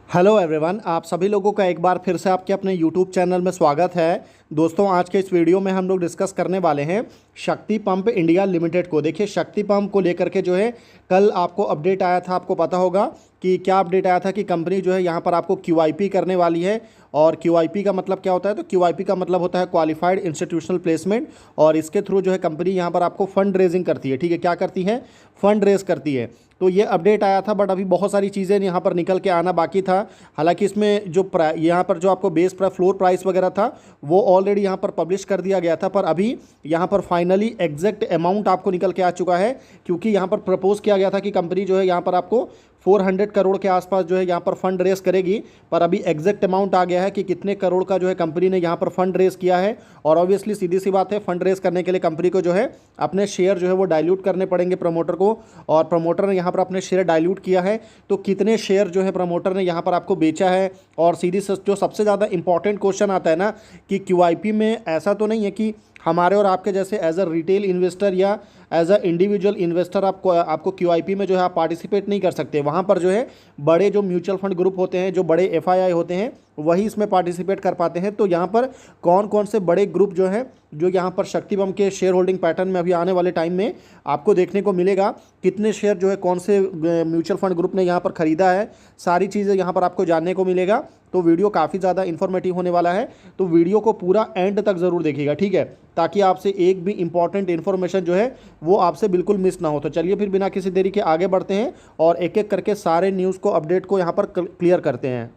Hello everyone, आप सभी लोगों का एक बार फिर से आपके अपने यूट्यूब चैनल में स्वागत है। दोस्तों, आज के इस वीडियो में हम लोग डिस्कस करने वाले हैं शक्ति पंप इंडिया लिमिटेड को। देखिए, शक्ति पंप को लेकर के जो है कल आपको अपडेट आया था। आपको पता होगा कि क्या अपडेट आया था कि कंपनी जो है यहाँ पर आपको क्यूआईपी करने वाली है। और क्यूआईपी का मतलब क्या होता है? तो क्यूआईपी का मतलब होता है क्वालिफाइड इंस्टीट्यूशनल प्लेसमेंट। और इसके थ्रू जो है कंपनी यहाँ पर आपको फंड रेजिंग करती है। ठीक है, क्या करती है? फंड रेज करती है। तो ये अपडेट आया था, बट अभी बहुत सारी चीज़ें यहाँ पर निकल के आना बाकी था। हालांकि इसमें जो यहाँ पर जो आपको बेस फ्लोर प्राइस वगैरह था वो ऑलरेडी यहाँ पर पब्लिश कर दिया गया था। पर अभी यहाँ पर फाइनली एग्जैक्ट अमाउंट आपको निकल के आ चुका है, क्योंकि यहाँ पर प्रपोज किया गया था कि कंपनी जो है यहाँ पर आपको 400 करोड़ के आसपास जो है यहाँ पर फंड रेस करेगी। पर अभी एग्जैक्ट अमाउंट आ गया है कि कितने करोड़ का जो है कंपनी ने यहाँ पर फंड रेस किया है। और ऑब्वियसली सीधी सी बात है, फंड रेस करने के लिए कंपनी को जो है अपने शेयर जो है वो डाइल्यूट करने पड़ेंगे प्रमोटर को। और प्रमोटर ने यहाँ पर अपने शेयर डाइल्यूट किया है, तो कितने शेयर जो है प्रमोटर ने यहाँ पर आपको बेचा है। और सीधी जो सबसे ज़्यादा इंपॉर्टेंट क्वेश्चन आता है ना कि क्यूआईपी में ऐसा तो नहीं है कि हमारे और आपके जैसे एज अ रिटेल इन्वेस्टर या एज अ इंडिविजुअल इन्वेस्टर आपको क्यूआईपी में जो है आप पार्टिसिपेट नहीं कर सकते। वहाँ पर जो है बड़े जो म्यूचुअल फंड ग्रुप होते हैं, जो बड़े एफआईआई होते हैं, वही इसमें पार्टिसिपेट कर पाते हैं। तो यहाँ पर कौन कौन से बड़े ग्रुप जो हैं जो यहाँ पर शक्ति पंप के शेयर होल्डिंग पैटर्न में अभी आने वाले टाइम में आपको देखने को मिलेगा, कितने शेयर जो है कौन से म्यूचुअल फंड ग्रुप ने यहाँ पर ख़रीदा है, सारी चीज़ें यहाँ पर आपको जानने को मिलेगा। तो वीडियो काफ़ी ज़्यादा इन्फॉर्मेटिव होने वाला है, तो वीडियो को पूरा एंड तक ज़रूर देखिएगा, ठीक है, ताकि आपसे एक भी इंपॉर्टेंट इन्फॉर्मेशन जो है वो आपसे बिल्कुल मिस ना हो। तो चलिए फिर बिना किसी देरी के आगे बढ़ते हैं और एक एक करके सारे न्यूज़ को, अपडेट को यहाँ पर क्लियर करते हैं।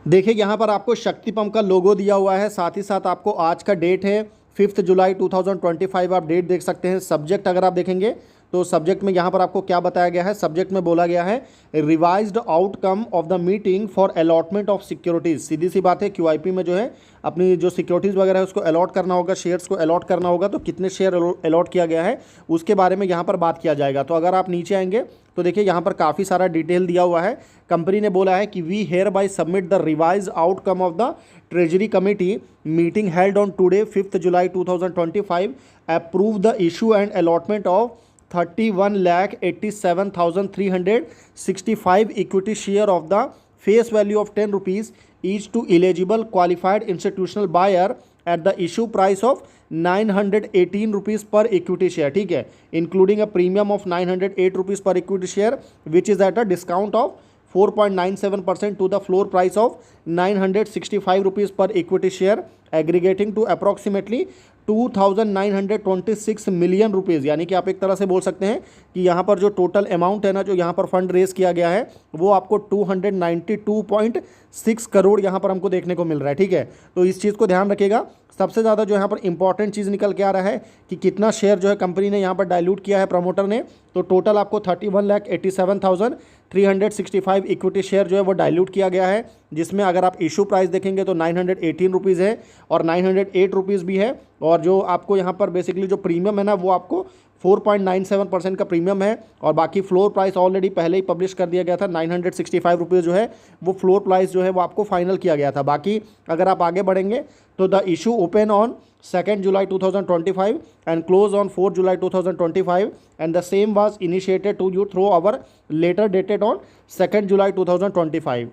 देखिए, यहाँ पर आपको शक्ति पंप का लोगो दिया हुआ है, साथ ही साथ आपको आज का डेट है 5 जुलाई 2025, आप डेट देख सकते हैं। सब्जेक्ट अगर आप देखेंगे तो सब्जेक्ट में यहाँ पर आपको क्या बताया गया है? सब्जेक्ट में बोला गया है revised outcome of the meeting for allotment of securities. सीधी सी बात है, क्यूआईपी में जो है अपनी जो सिक्योरिटीज़ वगैरह है उसको अलॉट करना होगा, शेयर्स को अलॉट करना होगा। तो कितने शेयर अलॉट किया गया है उसके बारे में यहाँ पर बात किया जाएगा। तो अगर आप नीचे आएंगे तो देखिए यहाँ पर काफ़ी सारा डिटेल दिया हुआ है। कंपनी ने बोला है कि we hereby submit the revise outcome of the treasury committee meeting held on today 5 July 2025 approve the issue and allotment of 31,87,365 equity share of the face value of 10 rupees each to eligible qualified institutional buyer at the issue price of 918 rupees per equity share, ठीक है, including a premium of 908 rupees per equity share which is at a discount of 4.97% to the floor price of 965 rupees per equity share, aggregating to approximately 2,926 million rupees. यानी कि आप एक तरह से बोल सकते हैं कि यहाँ पर जो टोटल अमाउंट है ना, जो यहाँ पर फंड रेज किया गया है, वो आपको 292.6 करोड़ यहाँ पर हमको देखने को मिल रहा है, ठीक है। तो इस चीज़ को ध्यान रखिएगा। सबसे ज़्यादा जो यहाँ पर इंपॉर्टेंट चीज़ निकल के आ रहा है कि कितना शेयर जो है कंपनी ने यहाँ पर डाइल्यूट किया है प्रमोटर ने। तो टोटल आपको 31,87,365 इक्विटी शेयर जो है वो डाइल्यूट किया गया है, जिसमें अगर आप इशू प्राइस देखेंगे तो 918 रुपीज़ है और 908 रुपीज़ भी है। और जो आपको यहाँ पर बेसिकली जो प्रीमियम है ना, वो आपको 4.97% का प्रीमियम है। और बाकी फ्लोर प्राइस ऑलरेडी पहले ही पब्लिश कर दिया गया था, 965 रुपीज़ जो है वो फ्लोर प्राइस जो है वो आपको फाइनल किया गया था। बाकी अगर आप आगे बढ़ेंगे तो the issue open on 2 July 2025 and close on 4 July 2025 and the same was initiated to you through our letter dated on 2 July 2025।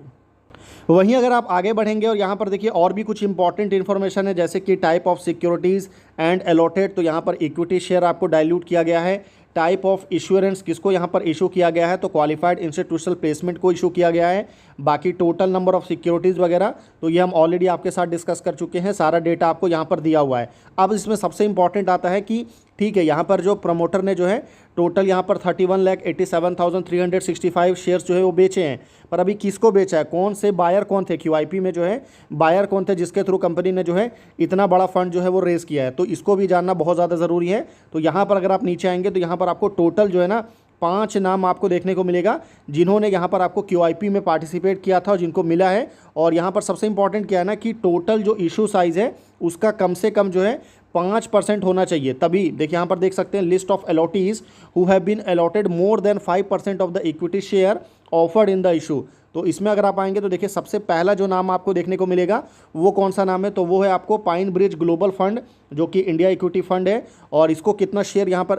वहीं अगर आप आगे बढ़ेंगे और यहाँ पर देखिए और भी कुछ इंपॉर्टेंट इन्फॉर्मेशन है, जैसे कि type of securities and allotted, तो यहाँ पर इक्विटी शेयर आपको डाइल्यूट किया गया है। टाइप ऑफ इश्योरेंस किसको यहाँ पर इशू किया गया है? तो क्वालिफाइड इंस्टीट्यूशनल प्लेसमेंट को इशू किया गया है। बाकी टोटल नंबर ऑफ सिक्योरिटीज़ वगैरह तो ये हम ऑलरेडी आपके साथ डिस्कस कर चुके हैं, सारा डेटा आपको यहाँ पर दिया हुआ है। अब इसमें सबसे इंपॉर्टेंट आता है कि ठीक है, यहाँ पर जो प्रमोटर ने जो है टोटल यहाँ पर 31,87,365 शेयर्स जो है वो बेचे हैं। पर अभी किसको बेचा है? कौन से बायर कौन थे? क्यूआईपी में जो है बायर कौन थे जिसके थ्रू कंपनी ने जो है इतना बड़ा फंड जो है वो रेज़ किया है? तो इसको भी जानना बहुत ज़्यादा ज़रूरी है। तो यहाँ पर अगर आप नीचे आएंगे तो यहाँ पर आपको टोटल जो है ना 5 नाम आपको देखने को मिलेगा जिन्होंने यहाँ पर आपको क्यूआईपी में पार्टिसिपेट किया था और जिनको मिला है। और यहाँ पर सबसे इंपॉर्टेंट क्या है ना कि टोटल जो इशू साइज़ है उसका कम से कम जो है 5% होना चाहिए, तभी देखिए यहाँ पर देख सकते हैं list of allottees who have been allotted more than 5% of the equity share offered in the issue. तो इसमें अगर आप आएंगे तो देखिए सबसे पहला जो नाम आपको देखने को मिलेगा वो कौन सा नाम है, तो वो है आपको पाइन ब्रिज ग्लोबल फंड, जो कि इंडिया इक्विटी फंड है। और इसको कितना शेयर यहाँ पर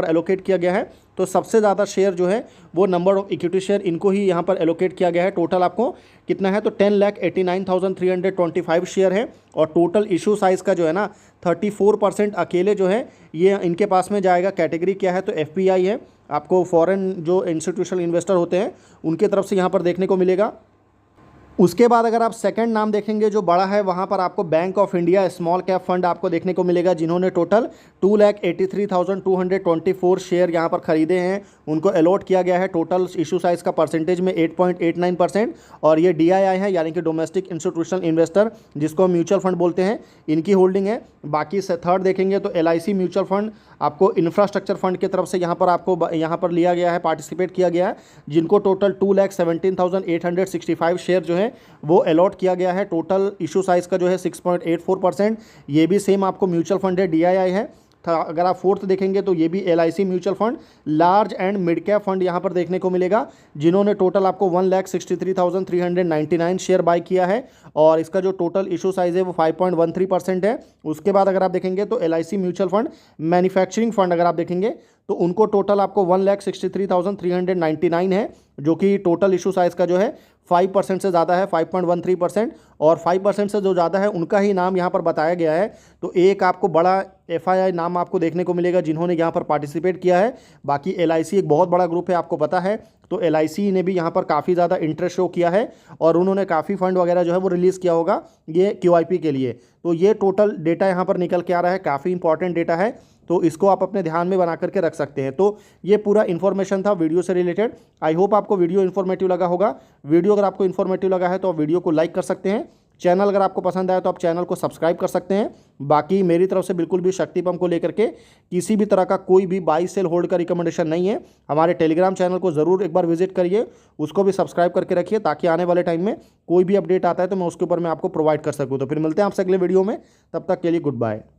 एलोकेट किया गया है, तो सबसे ज़्यादा शेयर जो है वो नंबर ऑफ इक्विटी शेयर इनको ही यहाँ पर एलोकेट किया गया है। टोटल आपको कितना है, तो 10,89,325 शेयर है। और टोटल इशू साइज़ का जो है ना 34% अकेले जो है ये इनके पास में जाएगा। कैटेगरी क्या है, तो FPI है। आपको फॉरेन जो इंस्टीट्यूशनल इन्वेस्टर होते हैं उनके तरफ से यहाँ पर देखने को मिलेगा। उसके बाद अगर आप सेकंड नाम देखेंगे जो बड़ा है, वहाँ पर आपको bank of India small cap fund आपको देखने को मिलेगा, जिन्होंने टोटल 2,83,224 शेयर यहाँ पर खरीदे हैं। उनको अलॉट किया गया है। टोटल इशू साइज़ का परसेंटेज में 8.89%। और ये DII है, यानी कि डोमेस्टिक इंस्टीट्यूशनल इन्वेस्टर, जिसको हम म्यूचुअल फंड बोलते हैं, इनकी होल्डिंग है। बाकी से थर्ड देखेंगे तो LIC म्यूचुअल फंड आपको इंफ्रास्ट्रक्चर फंड की तरफ से यहाँ पर लिया गया है, पार्टिसिपेट किया गया है, जिनको टोटल 2,17,865 शेयर जो है वो अलॉट किया गया है। टोटल इशू साइज़ का जो है 6.84%। ये भी सेम आपको म्यूचुअल फंड है, DII है। अगर आप फोर्थ देखेंगे तो ये भी LIC mutual fund large and mid cap fund यहाँ पर देखने को मिलेगा, जिन्होंने टोटल आपको 1,63,399 शेयर बाय किया है। और इसका जो टोटल इशू साइज़ है वो 5.13% है। उसके बाद अगर आप देखेंगे तो LIC mutual fund manufacturing fund अगर आप देखेंगे तो उनको टोटल आपको 1,63,399 है, जो कि टोटल इशू साइज़ का जो है 5% से ज़्यादा है, 5.13%। और 5% से जो ज़्यादा है उनका ही नाम यहाँ पर बताया गया है। तो एक आपको बड़ा FII नाम आपको देखने को मिलेगा जिन्होंने यहाँ पर पार्टिसिपेट किया है। बाकी LIC एक बहुत बड़ा ग्रुप है, आपको पता है। तो LIC ने भी यहाँ पर काफ़ी ज़्यादा इंटरेस्ट शो किया है और उन्होंने काफ़ी फंड वगैरह जो है वो रिलीज़ किया होगा ये QIP के लिए। तो ये टोटल डेटा यहाँ पर निकल के आ रहा है, काफ़ी इंपॉर्टेंट डेटा है, तो इसको आप अपने ध्यान में बना करके रख सकते हैं। तो ये पूरा इन्फॉर्मेशन था वीडियो से रिलेटेड। आई होप आपको वीडियो इन्फॉर्मेटिव लगा होगा। वीडियो अगर आपको इन्फॉर्मेटिव लगा है तो आप वीडियो को लाइक कर सकते हैं। चैनल अगर आपको पसंद आया तो आप चैनल को सब्सक्राइब कर सकते हैं। बाकी मेरी तरफ से बिल्कुल भी शक्ति पंप को लेकर के किसी भी तरह का कोई भी बाई सेल होल्ड का रिकमेंडेशन नहीं है। हमारे टेलीग्राम चैनल को ज़रूर एक बार विजिट करिए, उसको भी सब्सक्राइब करके रखिए, ताकि आने वाले टाइम में कोई भी अपडेट आता है तो मैं उसके ऊपर मैं आपको प्रोवाइड कर सकूँ। तो फिर मिलते हैं आपसे अगले वीडियो में, तब तक के लिए गुड बाय।